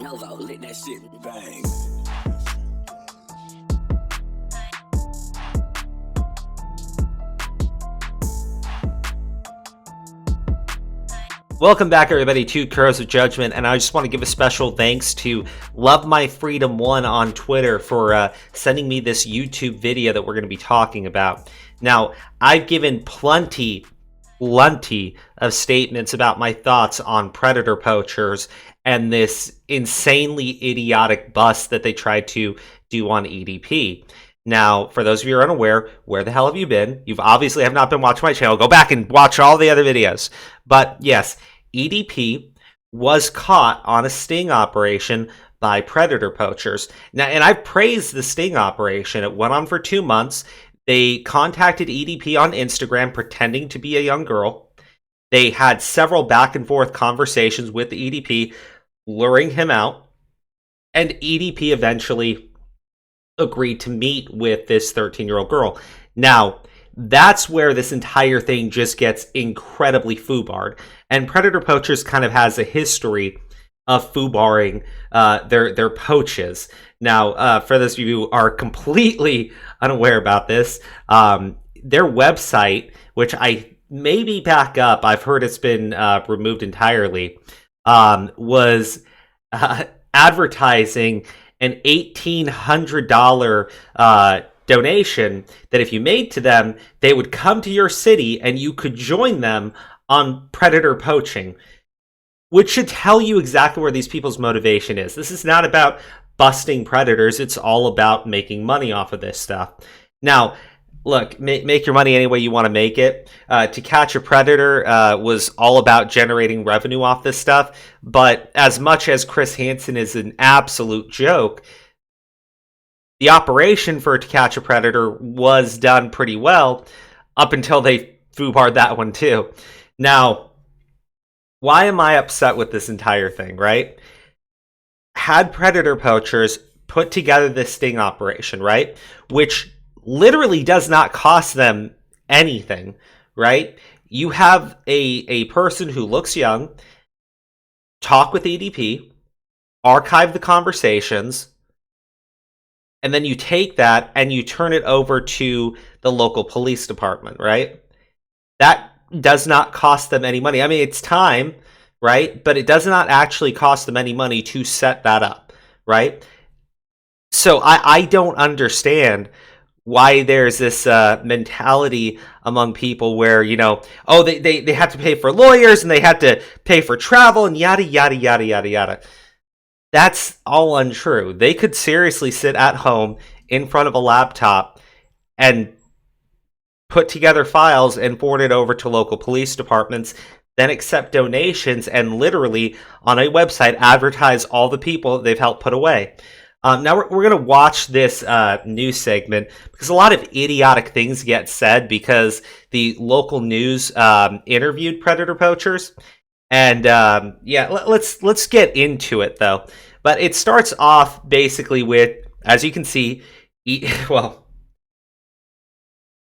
Melvo lit that shit bang. Welcome back, everybody, to Crows of Judgment, and I just want to give a special thanks to Love My Freedom 1 on Twitter for sending me this YouTube video that we're going to be talking about. Now, I've given plenty of statements about my thoughts on predator poachers and this insanely idiotic bust that they tried to do on EDP. Now, for those of you who are unaware, where the hell have you been? You've obviously have not been watching my channel. Go back and watch all the other videos. But yes, EDP was caught on a sting operation by predator poachers. Now, and I've praised the sting operation. It went on for 2 months. They contacted EDP on Instagram pretending to be a young girl. They had several back and forth conversations with the EDP, luring him out. And EDP eventually agreed to meet with this 13-year-old girl. Now, that's where this entire thing just gets incredibly foobarred. And Predator Poachers kind of has a history of foobarring their poaches. Now, for those of you who are completely unaware about this, their website, which I maybe back up, I've heard it's been removed entirely, was advertising an $1,800 donation that if you made to them, they would come to your city and you could join them on predator poaching, which should tell you exactly where these people's motivation is. This is not about busting predators. It's all about making money off of this stuff. Now, look, make your money any way you want to make it. To Catch a Predator was all about generating revenue off this stuff. But as much as Chris Hansen is an absolute joke, the operation for To Catch a Predator was done pretty well up until they foobarred that one too. Now, why am I upset with this entire thing, right? Had predator poachers put together this sting operation, right? Which literally does not cost them anything, right? You have a person who looks young, talk with EDP, archive the conversations, and then you take that and you turn it over to the local police department, right? That does not cost them any money. I mean, it's time, right? But it does not actually cost them any money to set that up, right? So I don't understand why there's this mentality among people where, you know, oh, they have to pay for lawyers and they have to pay for travel and yada, yada, yada, yada, yada. That's all untrue. They could seriously sit at home in front of a laptop and put together files and forward it over to local police departments, then accept donations and literally on a website advertise all the people that they've helped put away. Now we're going to watch this news segment because a lot of idiotic things get said because the local news interviewed predator poachers. And yeah, let's get into it though. But it starts off basically with, as you can see, well,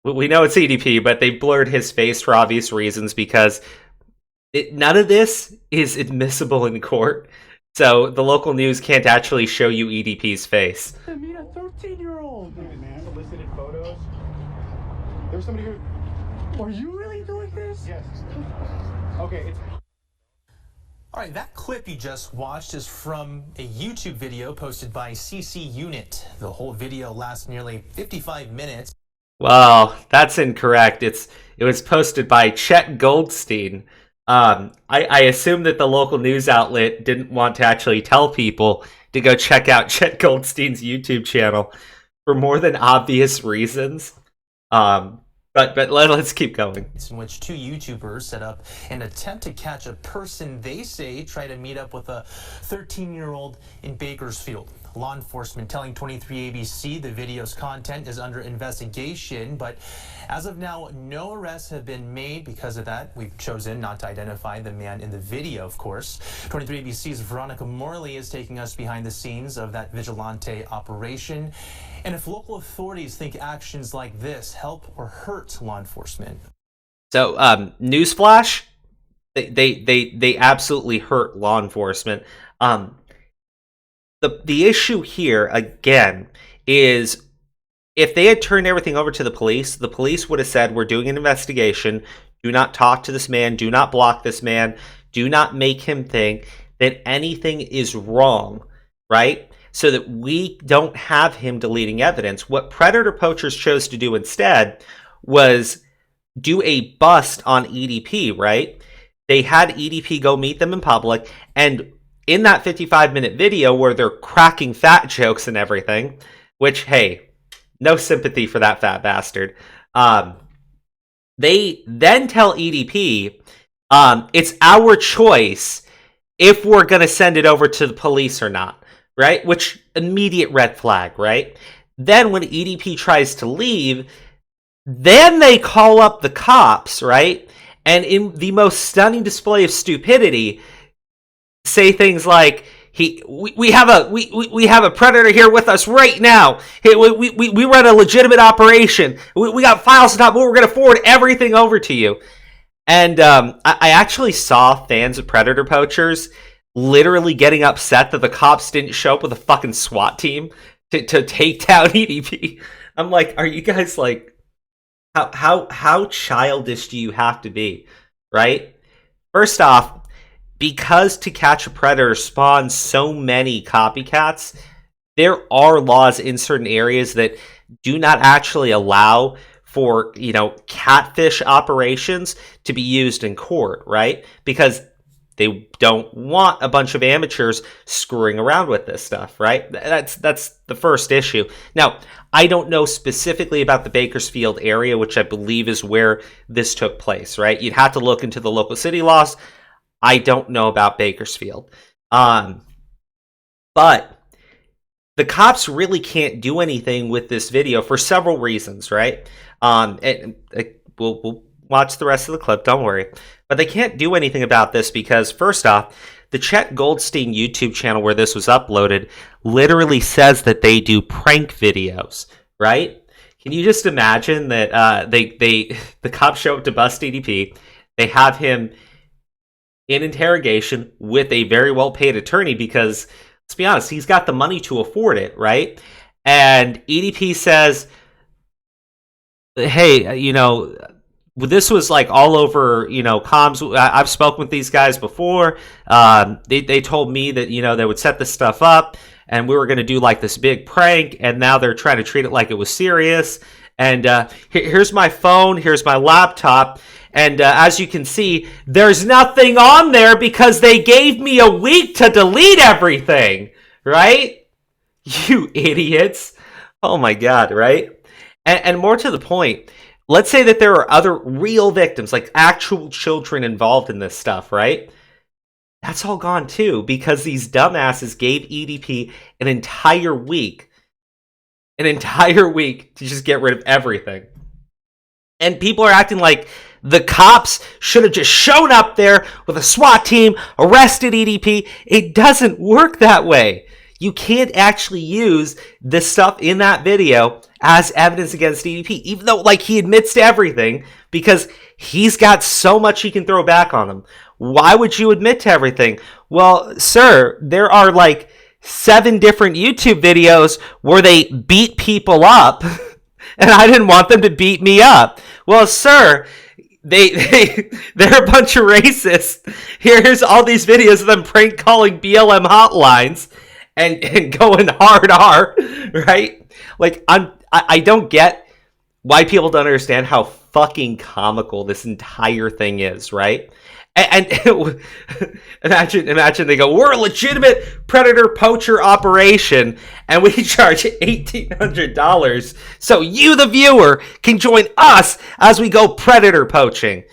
we know it's EDP, but they blurred his face for obvious reasons because none of this is admissible in court. So the local news can't actually show you EDP's face. I mean, a 13-year-old. Man, solicited photos. There's somebody who... Are you really doing this? Yes. Okay, it's... All right, that clip you just watched is from a YouTube video posted by CC Unit. The whole video lasts nearly 55 minutes. Well, that's incorrect. It was posted by Chet Goldstein. I assume that the local news outlet didn't want to actually tell people to go check out Chet Goldstein's YouTube channel for more than obvious reasons. But let's keep going. In which two YouTubers set up an attempt to catch a person they say tried to meet up with a 13-year-old in Bakersfield. Law enforcement telling 23ABC the video's content is under investigation, but as of now, no arrests have been made because of that. We've chosen not to identify the man in the video, of course. 23ABC's Veronica Morley is taking us behind the scenes of that vigilante operation. And if local authorities think actions like this help or hurt law enforcement. So, newsflash, they absolutely hurt law enforcement. the issue here, again, is if they had turned everything over to the police would have said, we're doing an investigation. Do not talk to this man. Do not block this man. Do not make him think that anything is wrong, right? So that we don't have him deleting evidence. What Predator Poachers chose to do instead was do a bust on EDP, right? They had EDP go meet them in public, and in that 55-minute video where they're cracking fat jokes and everything, which, hey, no sympathy for that fat bastard. They then tell EDP, it's our choice if we're going to send it over to the police or not, right? Which, immediate red flag, right? Then when EDP tries to leave, then they call up the cops, right? And in the most stunning display of stupidity, say things like, we have a predator here with us right now. Hey, we run a legitimate operation. We got files on top, but we're going to forward everything over to you. And I actually saw fans of Predator Poachers literally getting upset that the cops didn't show up with a fucking SWAT team to take down EDP. I'm like, are you guys like, how childish do you have to be, right? First off, because To Catch a Predator spawns so many copycats, there are laws in certain areas that do not actually allow for, catfish operations to be used in court, right? Because they don't want a bunch of amateurs screwing around with this stuff, right? That's the first issue. Now, I don't know specifically about the Bakersfield area, which I believe is where this took place, right? You'd have to look into the local city laws. I don't know about Bakersfield. But the cops really can't do anything with this video for several reasons, right? And we'll watch the rest of the clip, don't worry. But they can't do anything about this because, first off, the Chet Goldstein YouTube channel where this was uploaded literally says that they do prank videos, right? Can you just imagine that the cops show up to bust EDP, they have him in interrogation with a very well-paid attorney because, let's be honest, he's got the money to afford it, right? And EDP says, hey, this was like all over, comms. I've spoken with these guys before. They told me that, they would set this stuff up and we were going to do like this big prank. And now they're trying to treat it like it was serious. And here's my phone. Here's my laptop. And as you can see, there's nothing on there because they gave me a week to delete everything, right? You idiots. Oh my God, right? And more to the point, let's say that there are other real victims, like actual children involved in this stuff, right? That's all gone too because these dumbasses gave EDP an entire week to just get rid of everything. And people are acting like the cops should have just shown up there with a SWAT team, arrested EDP. It doesn't work that way. You can't actually use this stuff in that video as evidence against EDP, even though, he admits to everything, because he's got so much he can throw back on him. Why would you admit to everything? Well, sir, there are, 7 different YouTube videos where they beat people up, and I didn't want them to beat me up. Well, sir, they're a bunch of racists. Here's all these videos of them prank calling BLM hotlines and going hard R, right? I don't get why people don't understand how fucking comical this entire thing is, right? And imagine they go, we're a legitimate predator poacher operation and we charge $1,800 so you, the viewer, can join us as we go predator poaching.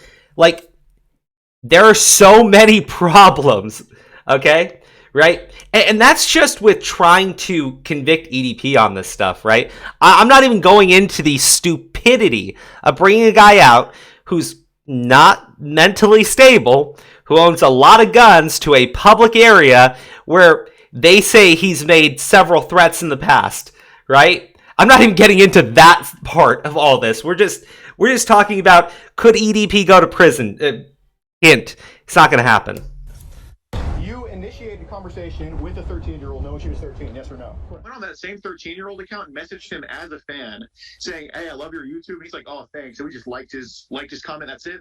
There are so many problems, okay? Right? And that's just with trying to convict EDP on this stuff, right? I'm not even going into the stupidity of bringing a guy out who's not mentally stable, who owns a lot of guns to a public area where they say he's made several threats in the past, right? I'm not even getting into that part of all this. We're just talking about, could EDP go to prison? Hint, it's not going to happen. You initiated conversation with a 13-year-old knowing she was 13, yes or no? Went on that same 13-year-old account and messaged him as a fan saying, hey, I love your YouTube. And he's like, oh, thanks. So we just liked his comment. That's it.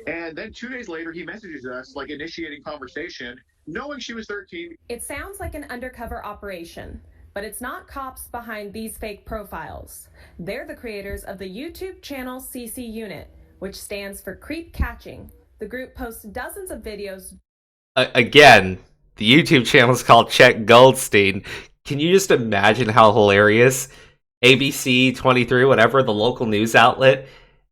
And then 2 days later, he messages us, like initiating conversation, knowing she was 13. It sounds like an undercover operation, but it's not cops behind these fake profiles. They're the creators of the YouTube channel CC Unit, which stands for Creep Catching. The group posts dozens of videos. Again, the YouTube channel is called Chet Goldstein. Can you just imagine how hilarious ABC 23, whatever, the local news outlet,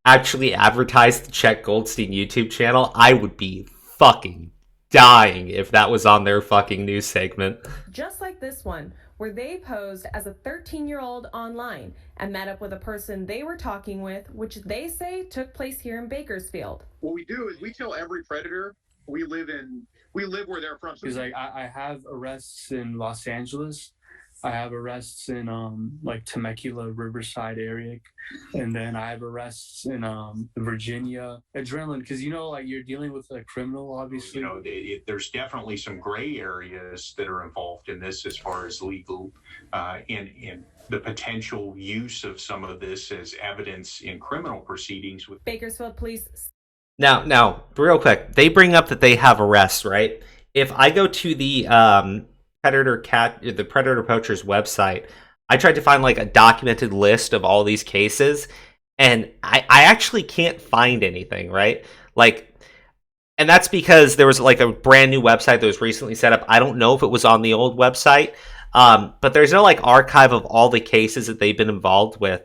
actually advertised the Chet Goldstein YouTube channel? I would be fucking dying if that was on their fucking news segment. Just like this one, where they posed as a 13-year-old online and met up with a person they were talking with, which they say took place here in Bakersfield. What we do is we tell every predator we live where they're from. Because like I have arrests in Los Angeles, I have arrests in like Temecula, Riverside area, and then I have arrests in Virginia. Adrenaline, because you know, like you're dealing with a criminal, obviously. You know, there's definitely some gray areas that are involved in this as far as legal and the potential use of some of this as evidence in criminal proceedings. With Bakersfield police. Now, real quick, they bring up that they have arrests, right? If I go to the Predator Poachers website, I tried to find like a documented list of all these cases, and I actually can't find anything, right? Like, and that's because there was like a brand new website that was recently set up. I don't know if it was on the old website, but there's no like archive of all the cases that they've been involved with.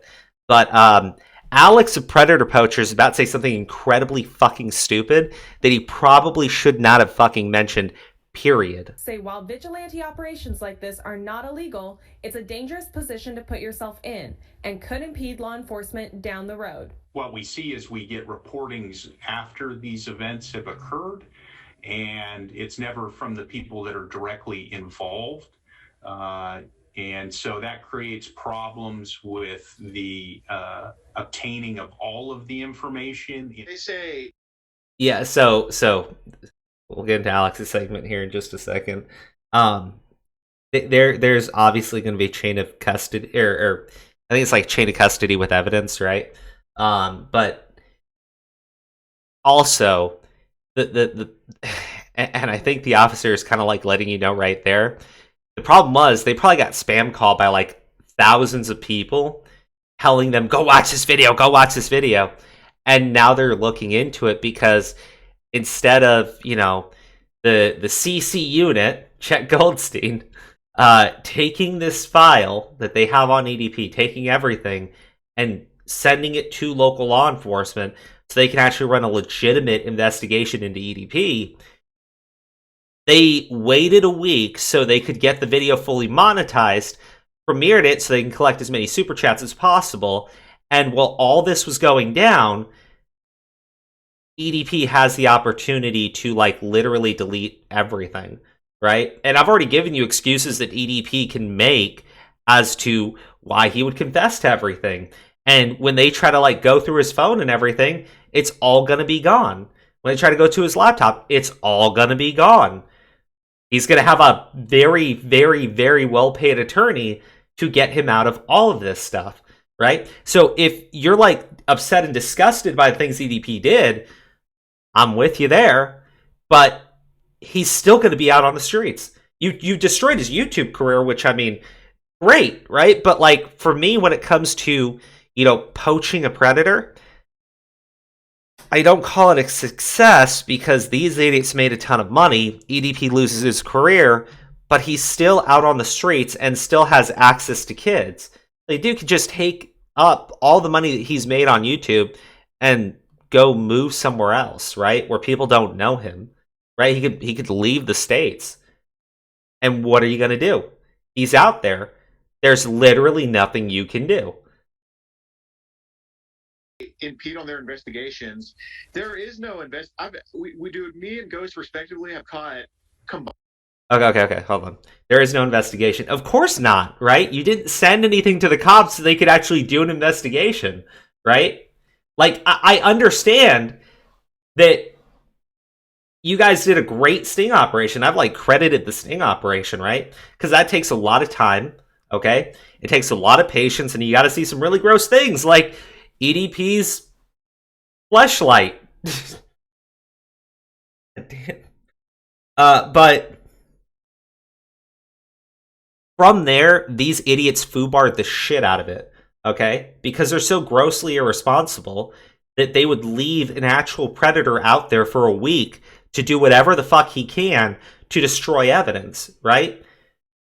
But Alex of Predator Poachers is about to say something incredibly fucking stupid that he probably should not have fucking mentioned, period. Say while vigilante operations like this are not illegal, it's a dangerous position to put yourself in and could impede law enforcement down the road. what we see is we get reportings after these events have occurred, and it's never from the people that are directly involved. And so that creates problems with the obtaining of all of the information. They say, yeah, so we'll get into Alex's segment here in just a second. There's obviously going to be chain of custody, or I think it's like chain of custody with evidence, right? But also the and I think the officer is kind of like letting you know right there. The problem was they probably got spam called by like thousands of people telling them, go watch this video. And now they're looking into it because instead of, you know, the CC unit, Chet Goldstein, taking this file that they have on EDP, taking everything and sending it to local law enforcement so they can actually run a legitimate investigation into EDP, they waited a week so they could get the video fully monetized, premiered it so they can collect as many super chats as possible, and while all this was going down, EDP has the opportunity to like literally delete everything, right? And I've already given you excuses that EDP can make as to why he would confess to everything. And when they try to like go through his phone and everything, it's all gonna be gone. When they try to go to his laptop, it's all gonna be gone. He's gonna have a very, very, very well-paid attorney to get him out of all of this stuff, right? So if you're like upset and disgusted by the things EDP did, I'm with you there, but he's still going to be out on the streets. You destroyed his YouTube career, which, I mean, great, right? But like for me, when it comes to, you know, poaching a predator, I don't call it a success because these idiots made a ton of money. EDP loses his career, but he's still out on the streets and still has access to kids. They do could just take up all the money that he's made on YouTube and go move somewhere else, right? Where people don't know him, right? He could leave the States. And what are you going to do? He's out there. There's literally nothing you can do. impede on their investigations. There is no we do, me and Ghost respectively have caught combined. Okay, hold on. There is no investigation. Of course not, right? You didn't send anything to the cops so they could actually do an investigation, right? Like, I understand that you guys did a great sting operation. I've like credited the sting operation, right? Because that takes a lot of time, okay? It takes a lot of patience, and you got to see some really gross things like EDP's fleshlight. But from there, these idiots foobarred the shit out of it, okay? Because they're so grossly irresponsible that they would leave an actual predator out there for a week to do whatever the fuck he can to destroy evidence, right?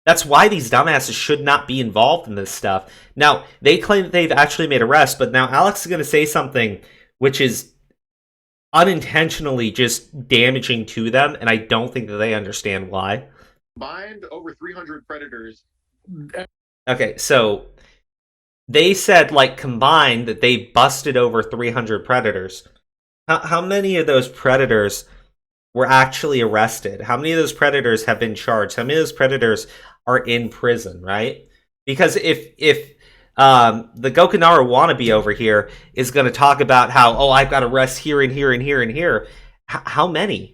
That's why these dumbasses should not be involved in this stuff. Now, they claim that they've actually made arrests, but now Alex is going to say something which is unintentionally just damaging to them, and I don't think that they understand why. Combined over 300 predators. Okay, so they said, like, combined that they busted over 300 predators. How many of those predators were actually arrested? How many of those predators have been charged? How many of those predators are in prison, right? Because if the Gokinaru wannabe over here is going to talk about how, oh, I've got arrests here and here and here and here. How many?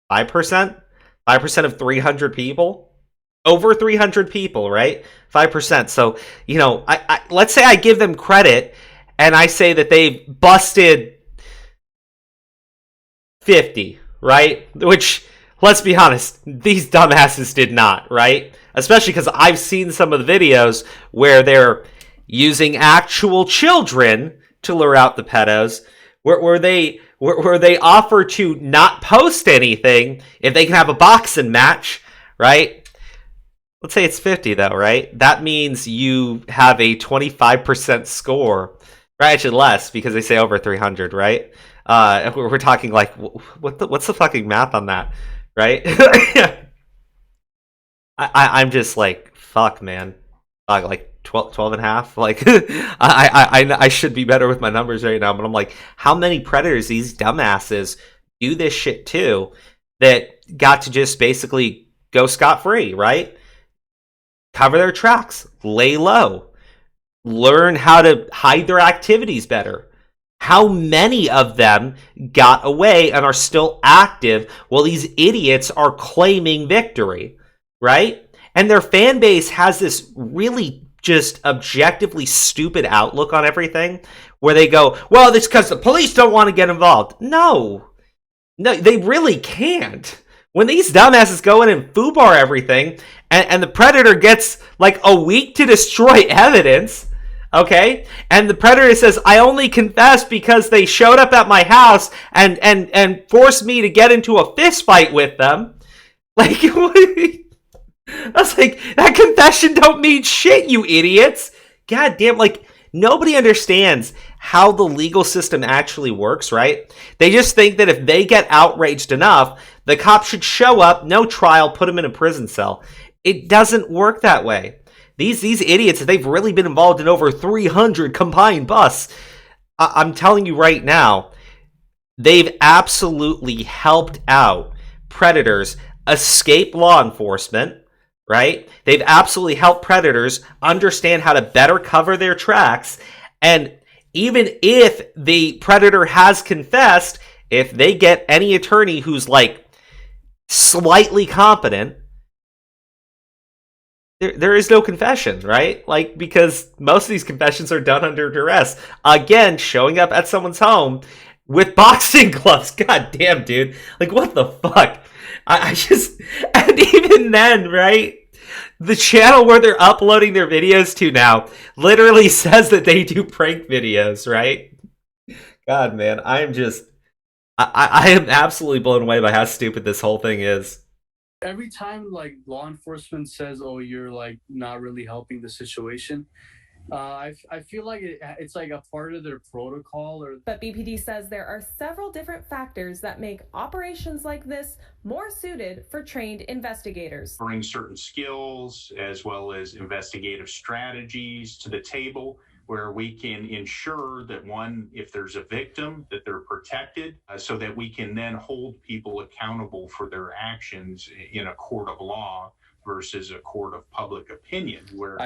5%? 5% of 300 people? Over 300 people, right? 5%. So, you know, I let's say I give them credit and I say that they busted 50, right? Which, let's be honest, these dumbasses did not, right? Especially because I've seen some of the videos where they're using actual children to lure out the pedos, where they offer to not post anything if they can have a boxing match, right? Let's say it's 50 though, right? That means you have a 25% score, right? Actually less, because they say over 300, right? We're talking like, what's the fucking math on that, right? I'm just like, fuck, man. Like 12 and a half. Like, I should be better with my numbers right now, but I'm like, how many predators these dumbasses do this shit to that got to just basically go scot-free, right? Cover their tracks, lay low, learn how to hide their activities better. How many of them got away and are still active while these idiots are claiming victory, right? And their fan base has this really just objectively stupid outlook on everything where they go, well, it's because the police don't want to get involved. No, they really can't. When these dumbasses go in and foobar everything and the predator gets like a week to destroy evidence, okay? And the predator says, I only confessed because they showed up at my house and forced me to get into a fist fight with them. Like, I was like, that confession don't mean shit, you idiots. God damn, like, nobody understands how the legal system actually works, right? They just think that if they get outraged enough, the cop should show up, no trial, put them in a prison cell. It doesn't work that way. These idiots, they've really been involved in over 300 combined busts. I'm telling you right now, they've absolutely helped out predators escape law enforcement, right? They've absolutely helped predators understand how to better cover their tracks. And even if the predator has confessed, if they get any attorney who's like slightly competent, there is no confession, right? Like, because most of these confessions are done under duress. Again, showing up at someone's home with boxing gloves. God damn, dude. Like, what the fuck? I just... And even then, right? The channel where they're uploading their videos to now literally says that they do prank videos, right? God, man. I am just... I am absolutely blown away by how stupid this whole thing is. Every time like law enforcement says, oh, you're like not really helping the situation, I feel like it's like a part of their protocol. But BPD says there are several different factors that make operations like this more suited for trained investigators. Bring certain skills as well as investigative strategies to the table where we can ensure that, one, if there's a victim, that they're protected, so that we can then hold people accountable for their actions in a court of law versus a court of public opinion. Where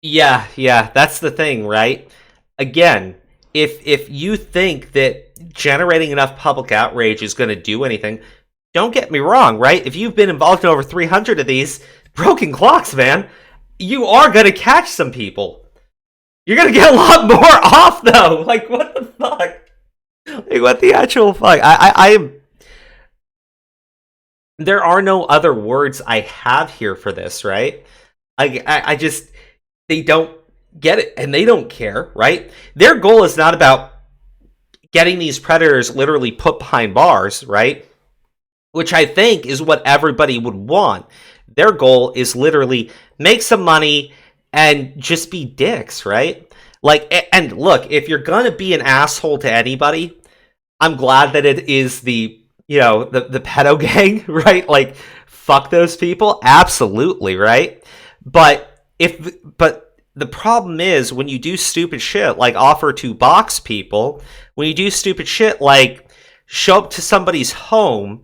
Yeah, that's the thing, right? Again, if you think that generating enough public outrage is going to do anything, don't get me wrong, right? If you've been involved in over 300 of these broken clocks, man, you are going to catch some people. You're going to get a lot more off, though. Like, what the fuck? Like, what the actual fuck? There are no other words I have here for this, right? I just, they don't get it, and they don't care, right? Their goal is not about getting these predators literally put behind bars, right? Which I think is what everybody would want. Their goal is literally make some money and just be dicks, right? Like, and look, if you're gonna be an asshole to anybody, I'm glad that it is the, you know, the pedo gang, right? Like, fuck those people, absolutely, right? But the problem is when you do stupid shit like offer to box people, when you do stupid shit like show up to somebody's home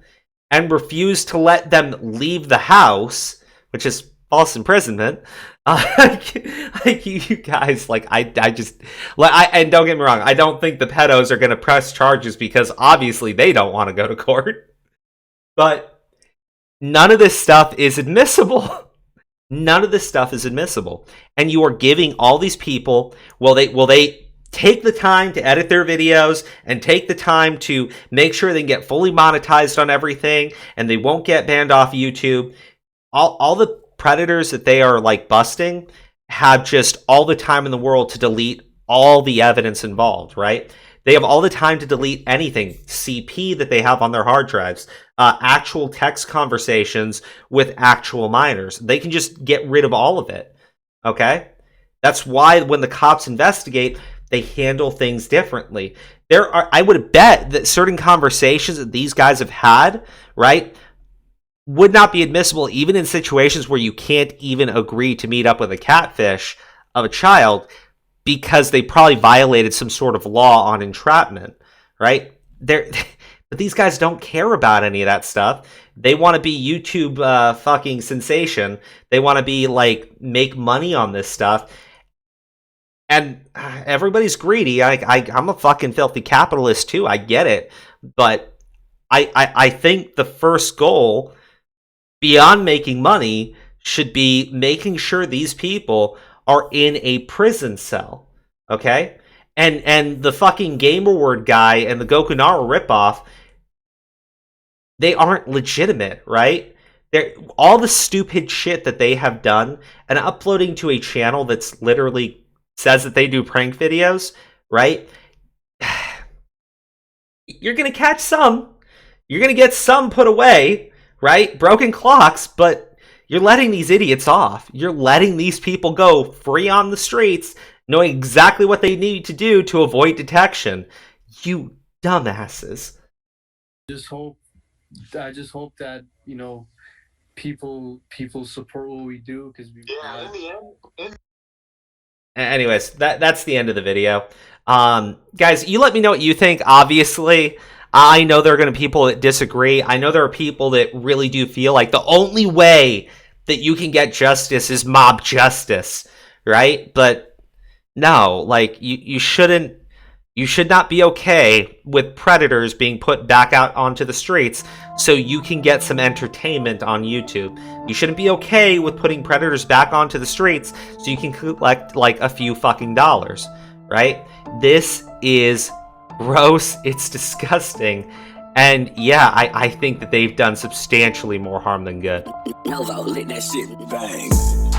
and refuse to let them leave the house, which is false imprisonment. Like you guys, like I just like and don't get me wrong, I don't think the pedos are going to press charges because obviously they don't want to go to court. But none of this stuff is admissible. None of this stuff is admissible, and you are giving all these people. Will they take the time to edit their videos and take the time to make sure they get fully monetized on everything and they won't get banned off YouTube? All the predators that they are like busting have just all the time in the world to delete all the evidence involved, right? They have all the time to delete anything, CP that they have on their hard drives, actual text conversations with actual minors. They can just get rid of all of it, okay? That's why when the cops investigate, they handle things differently. I would bet that certain conversations that these guys have had, right, would not be admissible even in situations where you can't even agree to meet up with a catfish of a child because they probably violated some sort of law on entrapment, right? But these guys don't care about any of that stuff. They want to be YouTube fucking sensation. They want to be like make money on this stuff. And everybody's greedy. I'm a fucking filthy capitalist too. I get it. But I think the first goal, beyond making money, should be making sure these people are in a prison cell. Okay? And the fucking Game Award guy and the Gokunaru ripoff, they aren't legitimate, right? All the stupid shit that they have done and uploading to a channel that's literally says that they do prank videos, right? You're gonna catch some. You're gonna get some put away, right? Broken clocks, but you're letting these idiots off. You're letting these people go free on the streets, knowing exactly what they need to do to avoid detection. You dumbasses. I just hope that, you know, people support what we do because we. Yeah, in the end. Anyways, that's the end of the video. Guys, you let me know what you think. Obviously, I know there are going to be people that disagree. I know there are people that really do feel like the only way that you can get justice is mob justice, right? But no, like you shouldn't. You should not be okay with predators being put back out onto the streets so you can get some entertainment on YouTube. You shouldn't be okay with putting predators back onto the streets so you can collect like a few fucking dollars, right? This is gross. It's disgusting. And yeah, I think that they've done substantially more harm than good. Nova, let that shit bang.